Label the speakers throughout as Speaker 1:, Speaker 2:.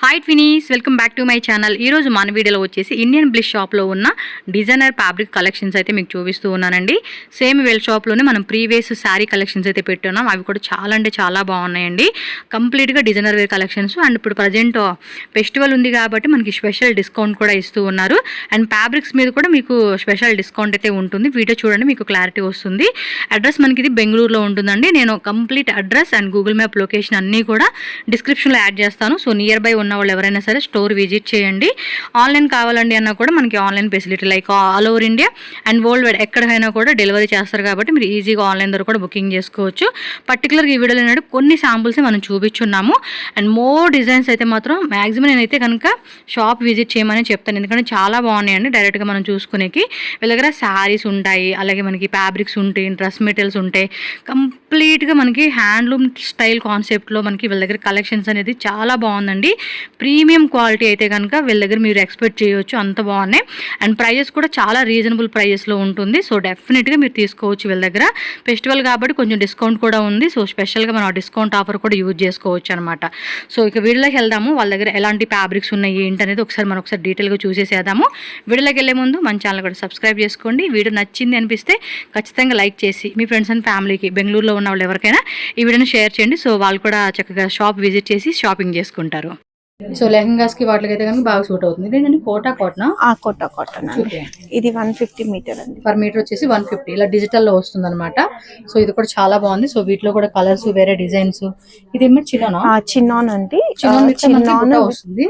Speaker 1: Hi twinnies, welcome back to my channel. ఈరోజు మన వీడియోలో వచ్చేసి ఇండియన్ బ్లిస్ షాప్లో ఉన్న డిజైనర్ ఫ్యాబ్రిక్ కలెక్షన్స్ అయితే మీకు చూపిస్తూ ఉన్నానండి. సేమ్ వెల్ షాప్లోనే మనం ప్రీవియస్ శారీ కలెక్షన్స్ అయితే పెట్టున్నాం. అవి కూడా చాలా అంటే చాలా బాగున్నాయండి. కంప్లీట్గా డిజైనర్ వేర్ కలెక్షన్స్. అండ్ ఇప్పుడు ప్రజెంట్ ఫెస్టివల్ ఉంది కాబట్టి మనకి స్పెషల్ డిస్కౌంట్ కూడా ఇస్తూ ఉన్నారు. అండ్ ఫ్యాబ్రిక్స్ మీద కూడా మీకు స్పెషల్ డిస్కౌంట్ అయితే ఉంటుంది. వీడియో చూడండి, మీకు క్లారిటీ వస్తుంది. అడ్రస్ మనకి ఇది బెంగళూరులో ఉంటుందండి. నేను complete address and Google map location అన్నీ కూడా డిస్క్రిప్షన్లో యాడ్ చేస్తాను. సో నియర్ బై ఉన్న వాళ్ళు ఎవరైనా సరే స్టోర్ విజిట్ చేయండి. ఆన్లైన్ కావాలండి అన్నా కూడా మనకి online facility like all over India and world wide ఎక్కడికైనా కూడా డెలివరీ చేస్తారు కాబట్టి మీరు ఈజీగా ఆన్లైన్ ద్వారా కూడా బుకింగ్ చేసుకోవచ్చు. పర్టికులర్గా ఈ వీడియోలో ఏంటంటే కొన్ని శాంపుల్స్ మనం చూపించున్నాము. అండ్ మోర్ డిజైన్స్ అయితే మాత్రం మ్యాక్సిమం నేనైతే కనుక షాప్ విజిట్ చేయమని చెప్తాను. ఎందుకంటే చాలా బాగున్నాయండి. డైరెక్ట్గా మనం చూసుకునేకి వీళ్ళ దగ్గర శారీస్ ఉంటాయి, అలాగే మనకి ఫ్యాబ్రిక్స్ ఉంటాయి, డ్రెస్ మెటీరియల్స్ ఉంటాయి. కంప్లీట్గా మనకి హ్యాండ్లూమ్ స్టైల్ కాన్సెప్ట్లో మనకి వీళ్ళ దగ్గర కలెక్షన్స్ అనేది చాలా బాగుందండి. ప్రీమియం క్వాలిటీ అయితే కనుక వీళ్ళ దగ్గర మీరు ఎక్స్పెక్ట్ చేయవచ్చు, అంత బాగున్నాయి. అండ్ ప్రైజెస్ కూడా చాలా రీజనబుల్ ప్రైజెస్లో ఉంటుంది. సో డెఫినెట్గా మీరు తీసుకోవచ్చు వీళ్ళ దగ్గర. ఫెస్టివల్ కాబట్టి కొంచెం డిస్కౌంట్ కూడా ఉంది. సో స్పెషల్గా మనం ఆ డిస్కౌంట్ ఆఫర్ కూడా యూజ్ చేసుకోవచ్చు అనమాట. సో ఇక వీడియోలోకి వెళ్దాము. వాళ్ళ దగ్గర ఎలాంటి ఫ్యాబ్రిక్స్ ఉన్నాయి ఏంటి అనేది ఒకసారి డీటెయిల్గా చూసేసేద్దాము. వీడియోలోకి వెళ్ళే ముందు మన ఛానల్ కూడా సబ్స్క్రైబ్ చేసుకోండి. వీడియో నచ్చింది అనిపిస్తే ఖచ్చితంగా లైక్ చేసి మీ ఫ్రెండ్స్ అండ్ ఫ్యామిలీకి, బెంగళూరులో ఉన్న వాళ్ళు ఎవరికైనా ఈ వీడియోని షేర్ చేయండి. సో వాళ్ళు కూడా చక్కగా షాప్ విజిట్ చేసి షాపింగ్ చేసుకుంటారు. సో లెహంగాస్ కి వాటికి అయితే కనుక బాగా సూట్ అవుతుంది. ఇదేంటండి కోటా కాటన్.
Speaker 2: కోటా కాటన్ ఇది 150 మీటర్ అండి.
Speaker 1: పర్ మీటర్ వచ్చేసి 150. ఇలా డిజిటల్ లో వస్తుంది అనమాట. సో ఇది కూడా చాలా బాగుంది. సో వీటిలో కూడా కలర్స్, వేరే డిజైన్స్. ఇదేమో
Speaker 2: చిన్నాన్ అండి.
Speaker 1: చిన్నాన్ వస్తుంది.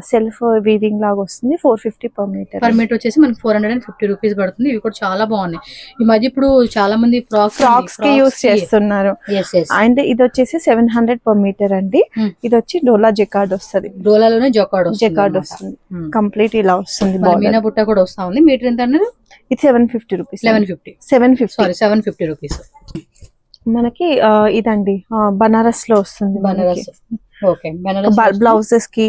Speaker 2: సెల్ఫ్ వీవింగ్ లాగా వస్తుంది. 450 పర్ మీటర్.
Speaker 1: పర్ మీటర్ వచ్చేసి మనకి 450 రూపీస్ పడుతుంది. ఇవి కూడా చాలా బాగున్నాయి. ఈ మధ్య ఇప్పుడు చాలా మంది
Speaker 2: ఫ్రాక్స్ కి యూస్ చేస్తున్నారు. అండ్ ఇది వచ్చేసి 700 పర్ మీటర్ అండి. ఇది వచ్చి డోలా జకార్డ్ వస్తుంది.
Speaker 1: డోలాలోనే జకార్డ్ వస్తుంది.
Speaker 2: కంప్లీట్ ఇలా వస్తుంది.
Speaker 1: మీనా బుట్ట కూడా వస్తా ఉంది. మీటర్ ఎంత అన్నారు?
Speaker 2: ఇది 750 రూపీస్. 750
Speaker 1: రూపీస్.
Speaker 2: మనకి ఇదండి బనారస్ లో వస్తుంది.
Speaker 1: బనారస్
Speaker 2: బ్లౌజెస్ కి,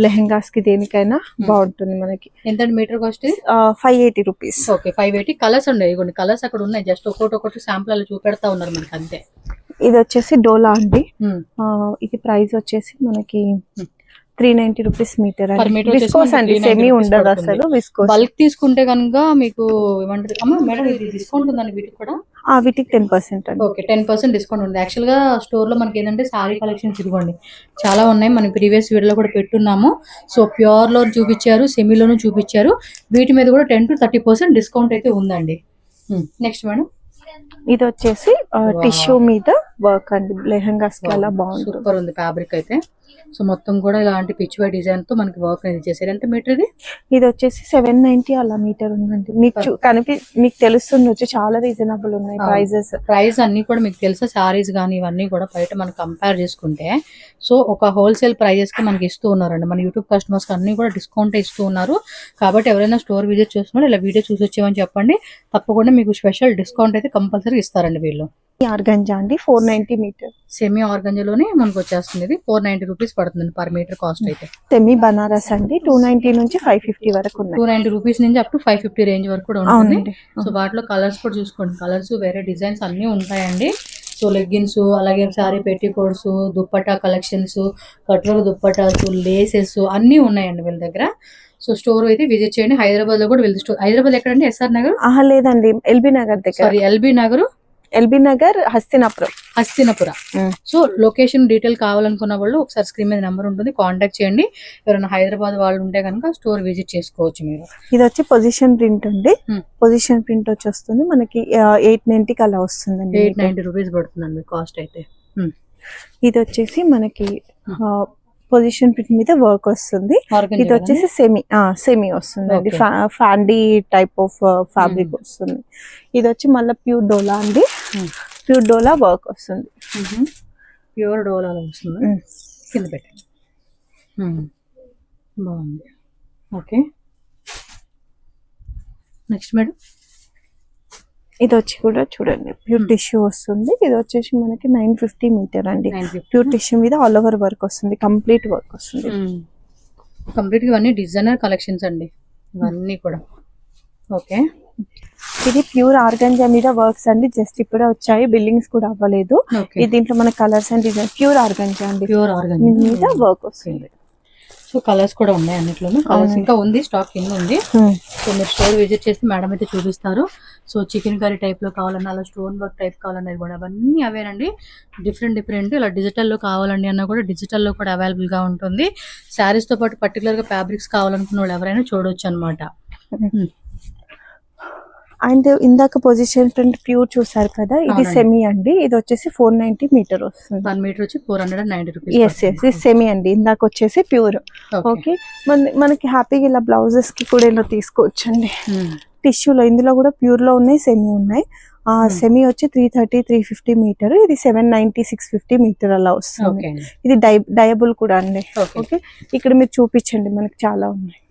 Speaker 2: లెహెంగాస్ కి, దేనికైనా బాగుంటుంది. మనకి
Speaker 1: ఎంత meter cost?
Speaker 2: 580 rupees.
Speaker 1: Okay, 580. Colours ఉన్నాయి. కొన్ని కలర్స్ అక్కడ ఉన్నాయి. జస్ట్ ఒక్కొక్కటి శాంపుల్ అలా చూపెడతా ఉన్నారు మనకి, అంతే.
Speaker 2: ఇది వచ్చేసి డోలా అండి. ఇది ప్రైస్ వచ్చేసి మనకి 390 రూపీస్ మీటర్. విస్కోస్ అండి, సెమీ ఉండదు అసలు. విస్కోస్
Speaker 1: బల్క్ తీసుకుంటే కనుక మీకు ఏమంటారు మేడం, ఇది డిస్కౌంట్ ఉందండి వీటికి కూడా?
Speaker 2: వీటికి 10% అండి.
Speaker 1: ఓకే, 10% డిస్కౌంట్ ఉంది. యాక్చువల్ గా స్టోర్ లో మనకి ఏంటంటే సారీ కలెక్షన్స్ ఇదిగోండి చాలా ఉన్నాయి. మనం ప్రీవియస్ వీడియోలో కూడా పెట్టున్నాము. సో ప్యూర్ లో చూపించారు, సెమీలోను చూపించారు. వీటి మీద కూడా 10 to 30% డిస్కౌంట్ అయితే ఉందండి. నెక్స్ట్ మేడం,
Speaker 2: ఇది వచ్చేసి టిష్యూ మీద వర్క్ అండి. లెహంగాస్ కి అలా బాగుంటుంది.
Speaker 1: సూపర్ ఉంది ఫ్యాబ్రిక్ అయితే. సో మొత్తం కూడా ఇలాంటి పిచ్ వై డిజైన్ తో మనకి వర్క్ అనేది చేశారు. ఎంత మీటర్ ఇది?
Speaker 2: ఇది వచ్చేసి 790 అలా మీటర్ ఉందండి. మీకు తెలుస్తుంది వచ్చి చాలా రీజనబుల్ ఉన్నాయి ప్రైజెస్.
Speaker 1: ప్రైస్ అన్ని కూడా మీకు తెలుసా, సారీస్ కానీ ఇవన్నీ కూడా బయట మనం కంపేర్ చేసుకుంటే సో ఒక హోల్సేల్ ప్రైజెస్ కి మనకి ఇస్తూ ఉన్నారండి. మన యూట్యూబ్ కస్టమర్స్ కి అన్ని కూడా డిస్కౌంట్ ఇస్తూ ఉన్నారు. కాబట్టి ఎవరైనా స్టోర్ విజిట్ చేస్తున్నారు ఇలా వీడియో చూసి వచ్చేవని చెప్పండి. తప్పకుండా మీకు స్పెషల్ డిస్కౌంట్ అయితే కంపల్సరీ ఇస్తారండి వీళ్ళు.
Speaker 2: ఆర్గంజా అండి, 490 మీటర్.
Speaker 1: సెమీ ఆర్గంజాలోనే మనకు వచ్చేస్తుంది. ఇది 490 రూపీస్ పడుతుంది పర్ మీటర్ కాస్ట్ అయితే.
Speaker 2: సెమీ బనారస్ అండి, 290 నుంచి 550 వరకు ఉన్నాయి.
Speaker 1: 290 రూపీస్ నుంచి అప్ టు 550 రేంజ్ వరకు కూడా ఉంటుంది. సో వాటిలో కలర్స్ కూడా చూసుకోండి. కలర్స్, వేరే డిజైన్స్ అన్ని ఉంటాయండి. సో లెగ్గిన్స్, అలాగే sorry petticoats, dupatta collections, cutwork dupattas, laces అన్ని ఉన్నాయండి వీళ్ళ దగ్గర. సో స్టోర్ అయితే విజిట్ చేయండి. హైదరాబాద్ లో కూడా వీళ్ళ స్టోర్. హైదరాబాద్ ఎక్కడండి? SR నగర్?
Speaker 2: లేదండి, ఎల్బీ నగర్ దగ్గర.
Speaker 1: Sorry, LB Nagar Hastinapura. So location detail కావాలనుకున్న వాళ్ళు ఒకసారి స్క్రీన్ మీద నెంబర్ ఉంటుంది, కాంటాక్ట్ చేయండి. ఎవరైనా హైదరాబాద్ వాళ్ళు ఉంటే కనుక స్టోర్ విజిట్ చేసుకోవచ్చు మీరు.
Speaker 2: ఇది వచ్చి పొజిషన్ ప్రింట్ అండి. పొజిషన్ ప్రింట్ వచ్చి వస్తుంది మనకి 890 అలా వస్తుంది.
Speaker 1: 890 రూపీస్ పడుతుందండి కాస్ట్ అయితే.
Speaker 2: ఇది వచ్చేసి మనకి పొజిషన్ ప్రింట్ మీద వర్క్ వస్తుంది. ఇది వచ్చేసి సెమీ వస్తుంది అండి. ఫ్యాండీ టైప్ ఆఫ్ ఫ్యాబ్రిక్ వస్తుంది. ఇది వచ్చి మళ్ళీ ప్యూర్ డోలా అండి. ప్యూర్ డోలా వర్క్ వస్తుంది.
Speaker 1: ప్యూర్ డోలా వస్తుంది. కింద పెట్టండి. బాగుంది. Okay, next madam.
Speaker 2: ఇది వచ్చి కూడా చూడండి ప్యూర్ టిష్యూ వస్తుంది. ఇది వచ్చేసి మనకి 950 మీటర్ అండి. ప్యూర్ టిష్యూ మీద ఆల్ ఓవర్ వర్క్ వస్తుంది. కంప్లీట్ వర్క్ వస్తుంది.
Speaker 1: కంప్లీట్ ఇవన్నీ డిజైనర్ కలెక్షన్స్ అండి ఇవన్నీ కూడా. ఓకే,
Speaker 2: ఇది ప్యూర్ ఆర్గంజా మీద వర్క్స్ అండి. జస్ట్ ఇప్పుడే వచ్చాయి, బిల్డింగ్స్ కూడా అవ్వలేదు. దీంట్లో మన colours and design pure organza అండి.
Speaker 1: ప్యూర్ ఆర్గంజా
Speaker 2: మీద వర్క్ వస్తుంది.
Speaker 1: సో కలర్స్ కూడా ఉన్నాయి అన్నిట్లోనూ. కలర్స్ ఇంకా ఉంది, స్టాక్ కింద ఉంది. సో మీరు స్టోర్ విజిట్ చేస్తే మేడం అయితే చూపిస్తారు. సో చికెన్ కర్రీ టైప్ లో కావాలన్నా, అలా స్టోన్ వర్క్ టైప్ కావాలన్నది కూడా అవన్నీ అవేనండి. డిఫరెంట్ ఇలా డిజిటల్లో కావాలండి అన్నా కూడా డిజిటల్లో కూడా అవైలబుల్ గా ఉంటుంది. శారీస్ తో పాటు పర్టికులర్ గా ఫ్యాబ్రిక్స్ కావాలనుకున్న వాళ్ళు ఎవరైనా చూడొచ్చు అనమాట.
Speaker 2: అండ్ ఇందాక పొజిషన్ ప్రింట్ ప్యూర్ చూసారు కదా, ఇది సెమీ అండి. ఇది వచ్చేసి 490 మీటర్ వస్తుంది.
Speaker 1: 1 మీటర్ వచ్చి 490 రూపీస్.
Speaker 2: ఎస్ ఇది సెమీ అండి. ఇందాక వచ్చేసి ప్యూర్. ఓకే, మనకి హ్యాపీగా ఇలా బ్లౌజెస్ కి కూడా ఇలా తీసుకోవచ్చండి. టిష్యూలో ఇందులో కూడా ప్యూర్ లో ఉన్నాయి, సెమీ ఉన్నాయి. సెమీ వచ్చి 330 350 మీటర్, ఇది 790 650 మీటర్ అలా వస్తుంది. ఇది డయబుల్ కూడా అండి. ఓకే, ఇక్కడ మీరు చూపించండి, మనకి చాలా ఉన్నాయి.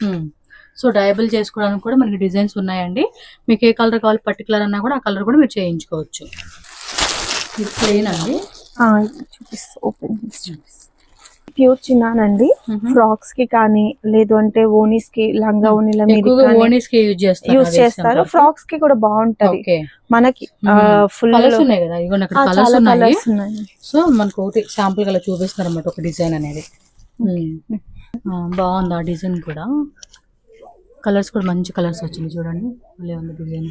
Speaker 1: సో డయబుల్ చేసుకోవడానికి కూడా మనకి డిజైన్స్ ఉన్నాయండి. మీకు ఏ కలర్ కావాలి పర్టికులర్ అన్నా కూడా ఆ కలర్ కూడా మీరు చేయించుకోవచ్చు. ఇది ప్లెయిన్ అండి.
Speaker 2: Open pure చిన్నానండి. ఫ్రాక్స్ కి కానీ లేదు అంటే ఓనీస్ కి, లంగా ఓనీల మీద
Speaker 1: ఓనీస్ కి యూజ్ చేస్తారు.
Speaker 2: ఫ్రాక్స్ కి కూడా బాగుంటది మనకి. ఫుల్
Speaker 1: కలర్స్ ఉన్నాయి కదా, ఇగో అక్కడ కలర్స్ ఉన్నాయి. సో మనకు ఒకటి శాంపుల్ గా చూపిస్తున్నారు అన్నమాట ఒక డిజైన్ అనేది. బాగుంది ఆ డిజైన్ కూడా. కలర్స్ కూడా మంచి కలర్స్ వచ్చింది చూడండి, భలే ఉంది డిజైన్.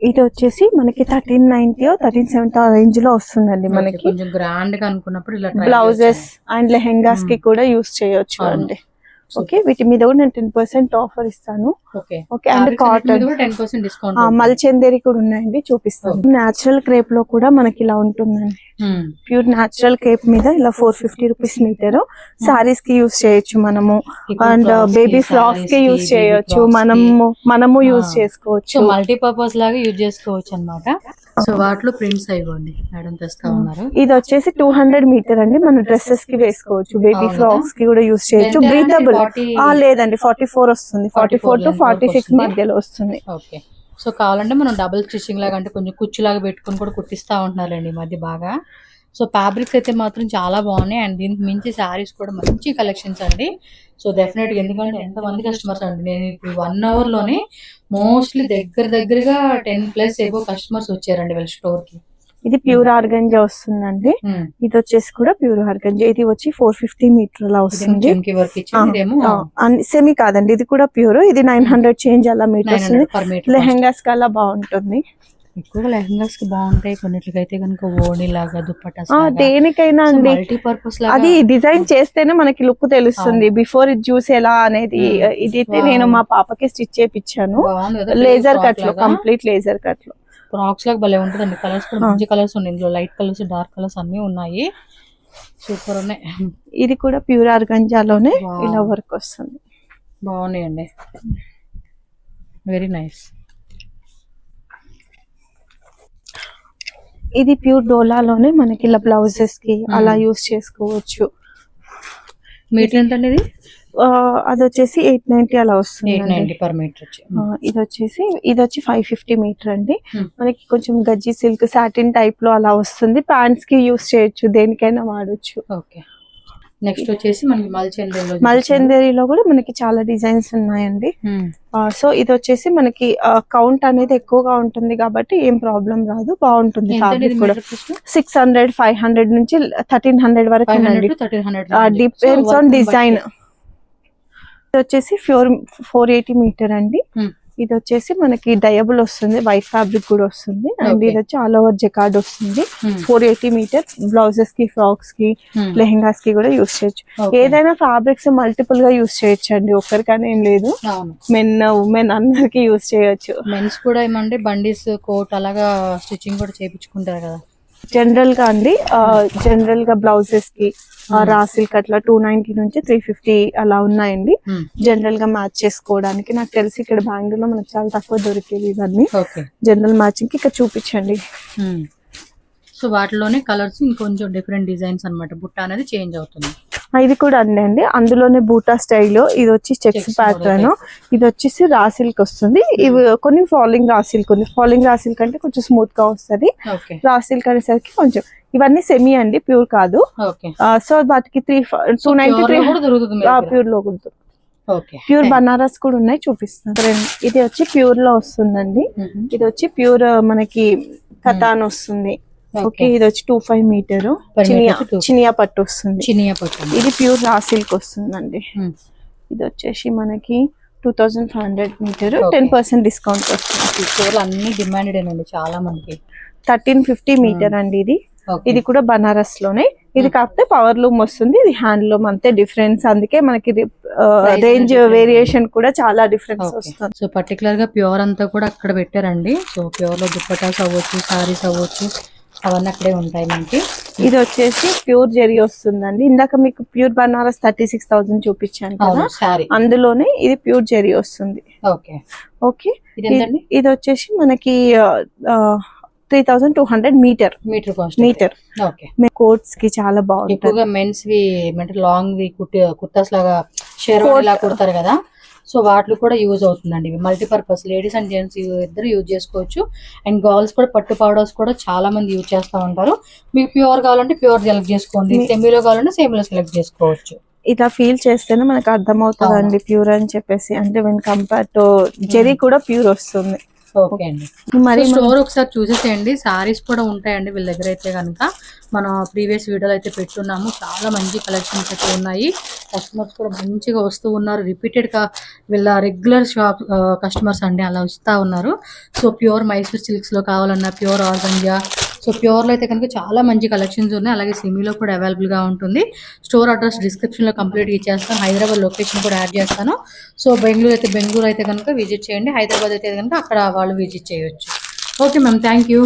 Speaker 2: ఇది వచ్చేసి మనకి 1390 1370 రేంజ్ లో వస్తుందండి. మనకి
Speaker 1: కొంచెం గ్రాండ్ గా అనుకున్నప్పుడు ఇలా
Speaker 2: బ్లౌజెస్ అండ్ లెహెంగాస్ కి కూడా యూస్ చేయొచ్చు అండి. ఓకే, వీటి మీద కూడా నేను 10% ఆఫర్ ఇస్తాను. Okay, and cotton
Speaker 1: 10% discount.
Speaker 2: మల్చందేరి కూడా ఉన్నాయండి, చూపిస్తాను. నేచురల్ క్రేప్ లో కూడా మనకి ఇలా ఉంటుందండి. ప్యూర్ నేచురల్ క్రేప్ మీద ఇలా 450 రూపీస్ మీటర్. సారీస్ కి యూస్ చేయొచ్చు మనము, అండ్ బేబీ ఫ్రాక్స్ కి యూస్ చేయొచ్చు, మనము యూస్ చేసుకోవచ్చు.
Speaker 1: మల్టీపర్పస్ లాగా యూజ్ చేసుకోవచ్చు అన్నమాట. సో వాటిలో ప్రింట్స్ అయిపోండి మేడం తెస్తా ఉన్నారు.
Speaker 2: ఇది వచ్చేసి 200 మీటర్ అండి. మన డ్రెస్సెస్ కి వేసుకోవచ్చు, బేబీ ఫ్రాక్స్ కి కూడా యూస్ చేయొచ్చు. బ్రీతబుల్ లేదండి, 44 వస్తుంది, 44 to 46 మధ్యలో వస్తుంది.
Speaker 1: ఓకే, సో కావాలంటే మనం డబుల్ స్టిచ్చింగ్ లాగా అంటే కొంచెం కుచ్చులాగా పెట్టుకుని కూడా కుట్టిస్తా ఉంటున్నారండి ఈ మధ్య బాగా. సో ఫ్యాబ్రిక్స్ అయితే మాత్రం చాలా బాగున్నాయి. అండ్ దీనికి మించి శారీస్ కూడా మంచి కలెక్షన్స్ అండి. సో డెఫినెట్గా ఎందుకంటే ఎంతమంది కస్టమర్స్ అండి, నేను ఇప్పుడు 1 hour లోనే మోస్ట్లీ దగ్గరగా 10+ ఏవో కస్టమర్స్ వచ్చారండి వీళ్ళ స్టోర్ కి.
Speaker 2: ఇది ప్యూర్ ఆర్గంజా వస్తుందండి. ఇది వచ్చేసి కూడా ప్యూర్ ఆర్గంజా. ఇది వచ్చి 450 మీటర్ లా వస్తుంది. సెమీ కాదండి, ఇది కూడా ప్యూర్. ఇది 900 చేంజ్ అలా మీటర్ వస్తుంది. లెహెంగాస్ కి అలా బాగుంటుంది.
Speaker 1: ఎక్కువగా లెహంగాస్ కి బాగుంటాయి. కొన్నిట్లకైతే కనుక ఓణి లాగా దుప్పటాస్
Speaker 2: దేనికైనా అండి,
Speaker 1: మల్టీపర్పస్
Speaker 2: అది డిజైన్ చేస్తేనే మనకి లుక్ తెలుస్తుంది. బిఫోర్ ఇది చూసేలా అనేది. ఇది నేను మా పాపకి స్టిచ్ చేయించాను లేజర్ కట్ లో, కంప్లీట్ లేజర్ కట్ లో.
Speaker 1: ఫ్రాక్స్ లాగా భలే ఉంటుందండి. కలర్స్ కూడా మంచి కలర్స్ ఉన్నాయి ఇందులో, లైట్ కలర్స్ డార్క్ కలర్స్ అన్ని ఉన్నాయి. సూపర్ ఉన్నాయి.
Speaker 2: ఇది కూడా ప్యూర్ ఆర్గంజాలోనే ఇలా వర్క్ వస్తుంది.
Speaker 1: బాగున్నాయండి, వెరీ నైస్.
Speaker 2: ఇది ప్యూర్ డోలాలోనే మనకి ఇలా బ్లౌజెస్ కి అలా యూస్ చేసుకోవచ్చు.
Speaker 1: మీటర్ ఎంత అండి?
Speaker 2: అది వచ్చేసి 890 అలా వస్తుంది.
Speaker 1: 890 పర్ మీటర్.
Speaker 2: ఇది వచ్చి 550 మీటర్ అండి. మనకి కొంచెం గజ్జి సిల్క్ సాటిన్ టైప్ లో అలా వస్తుంది. ప్యాంట్స్ కి యూస్ చేయొచ్చు, దేనికైనా వాడచ్చు.
Speaker 1: ఓకే, నెక్స్ట్ వచ్చేసి మనకి
Speaker 2: మల్చందేరిలో కూడా మనకి చాలా డిజైన్స్ ఉన్నాయండి. సో ఇది వచ్చేసి మనకి కౌంట్ అనేది ఎక్కువగా ఉంటుంది కాబట్టి ఏం ప్రాబ్లం రాదు, బాగుంటుంది. ఫ్యాబ్రిక్ కూడా 600 500 నుంచి 1300 వరకు డిపెండ్స్ ఆన్ డిజైన్. ఇది వచ్చేసి 480 మీటర్ అండి. ఇది వచ్చేసి మనకి డయబుల్ వస్తుంది, వైట్ ఫ్యాబ్రిక్ కూడా వస్తుంది. అండ్ ఇది వచ్చి ఆల్ ఓవర్ జకార్డ్ వస్తుంది. 480 మీటర్. బ్లౌజెస్ కి, ఫ్రాక్స్ కి, లెహెంగాస్ కి కూడా యూస్ చేయొచ్చు. ఏదైనా ఫ్యాబ్రిక్స్ మల్టిపుల్ గా యూస్ చేయొచ్చు అండి, ఒక్కరికనే ఏం లేదు. మెన్ ఉమెన్ అందరికి యూస్ చేయొచ్చు.
Speaker 1: మెన్స్ కూడా ఏమంటే బండీస్, కోట్ అలాగా స్టిచ్చింగ్ కూడా చేయించుకుంటారు కదా.
Speaker 2: జనరల్ గా అండి, జనరల్ గా బ్లౌజెస్ కి రాసిల్ కట్ల 290 నుంచి 350 అలా ఉన్నాయండి. జనరల్ గా మ్యాచ్ చేసుకోవడానికి. నాకు తెలిసి ఇక్కడ బెంగళూరు లో మనకు చాలా తక్కువ దొరికేవి ఇవన్నీ. జనరల్ మ్యాచింగ్ కి ఇక్కడ చూపించండి.
Speaker 1: సో వాటిలోనే కలర్స్ ఇంకొంచెం డిఫరెంట్ డిజైన్స్ అన్నమాట. బుట్ట అనేది చేంజ్ అవుతుంది.
Speaker 2: ఇది కూడా అండి అందులోనే బూటా స్టైల్. ఇది వచ్చి చెక్స్ ప్యాటర్న్. ఇది వచ్చేసి రాసిల్క్ వస్తుంది. ఇవి కొన్ని ఫాలింగ్ రాసిల్క్ ఉంది. ఫాలింగ్ రాసిల్క్ అంటే కొంచెం స్మూత్ గా వస్తుంది. రాసిల్క్ అనేసరికి కొంచెం. ఇవన్నీ సెమీ అండి, ప్యూర్ కాదు. సో వాటికి 293 ప్యూర్ లో కూడా. ప్యూర్ బనారస్ కూడా ఉన్నాయి, చూపిస్తాను. ఇది వచ్చి ప్యూర్ లో వస్తుందండి. ఇది వచ్చి ప్యూర్ మనకి కతాన్ వస్తుంది. ఓకే ఇది వచ్చి 25 మీటర్
Speaker 1: Per meter to 2.
Speaker 2: చినియా పట్టు వస్తుంది.
Speaker 1: చినియా పట్టు.
Speaker 2: ఇది ప్యూర్ రా సిల్క్ వస్తుందండి. ఇది వచ్చేసి మనకి 2500 మీటర్, 10% డిస్కౌంట్ వస్తుంది.
Speaker 1: చీరలు అన్ని డిమాండెడ్ అండి చాలా మందికి.
Speaker 2: 1350 మీటర్ అండి ఇది. ఇది కూడా బనారస్ లోనే. ఇది కాకపోతే పవర్ లూమ్ వస్తుంది, ఇది హ్యాండ్లూమ్, అంతే డిఫరెన్స్. అందుకే మనకి రేంజ్ వేరియేషన్ కూడా చాలా డిఫరెన్స్ వస్తుంది.
Speaker 1: సో పర్టికులర్ గా ప్యూర్ అంతా కూడా అక్కడ పెట్టారండి. సో ప్యూర్ లో దుప్పటాస్ అవ్వచ్చు, సారీస్ అవ్వచ్చు, అవన్నీ అక్కడే ఉంటాయి మనకి.
Speaker 2: ఇది వచ్చేసి ప్యూర్ జెరీ వస్తుందండి. ఇందాక మీకు ప్యూర్ బనారస్ 36,000 చూపించాను కదా, అందులోనే ఇది ప్యూర్ జెరీ వస్తుంది.
Speaker 1: ఓకే
Speaker 2: ఓకే ఇది వచ్చేసి మనకి 3200 మీటర్ మీటర్. కోట్స్ కి చాలా బాగుంటుంది.
Speaker 1: ఎక్కువగా మెన్స్ వి అంటే లాంగ్ వి కుర్తాస్ లాగా షేర్వాణి లాగా కుడతారు కదా, సో వాటికి కూడా యూజ్ అవుతుందండి. ఇవి మల్టీపర్పస్, లేడీస్ అండ్ జెంట్స్ ఇద్దరు యూజ్ చేసుకోవచ్చు. అండ్ గర్ల్స్ కూడా పట్టు పౌడర్స్ కూడా చాలా మంది యూజ్ చేస్తూ ఉంటారు. మీకు ప్యూర్ కావాలంటే ప్యూర్ సెలెక్ట్ చేసుకోండి, సెమీలో కావాలంటే సెమీలో సెలెక్ట్ చేసుకోవచ్చు.
Speaker 2: ఇట్లా ఫీల్ చేస్తేనే మనకు అర్థమవుతుంది అండి ప్యూర్ అని చెప్పేసి. అంటే వెన్ కంపేర్ టు జెరీ కూడా ప్యూర్ వస్తుంది.
Speaker 1: ఓకే అండి, మరి స్టోర్ ఒకసారి చూసేసేయండి. సారీస్ కూడా ఉంటాయండి వీళ్ళ దగ్గర అయితే కనుక. మనం ప్రీవియస్ వీడియోలో అయితే పెట్టున్నాము, చాలా మంచి కలెక్షన్స్ అయితే ఉన్నాయి. కస్టమర్స్ కూడా మంచిగా వస్తూ ఉన్నారు. రిపీటెడ్ గా వీళ్ళ రెగ్యులర్ షాప్ కస్టమర్స్ అండి, అలా వస్తూ ఉన్నారు. సో ప్యూర్ మైసూర్ సిల్క్స్ లో కావాలన్నా, ప్యూర్ ఆర్గంజా, సో ప్యూర్ లో అయితే కనుక చాలా మంచి కలెక్షన్స్ ఉన్నాయి. అలాగే సిమీలో కూడా అవైలబుల్ గా ఉంటుంది. స్టోర్ అడ్రస్ డిస్క్రిప్షన్ లో కంప్లీట్ గా ఇచ్చేస్తాను. హైదరాబాద్ లొకేషన్ కూడా యాడ్ చేస్తాను. సో బెంగళూరు అయితే కనుక విజిట్ చేయండి. హైదరాబాద్ అయితే కనుక అక్కడ వాళ్ళు విజిట్ చేయొచ్చు. Okay ma'am, thank you.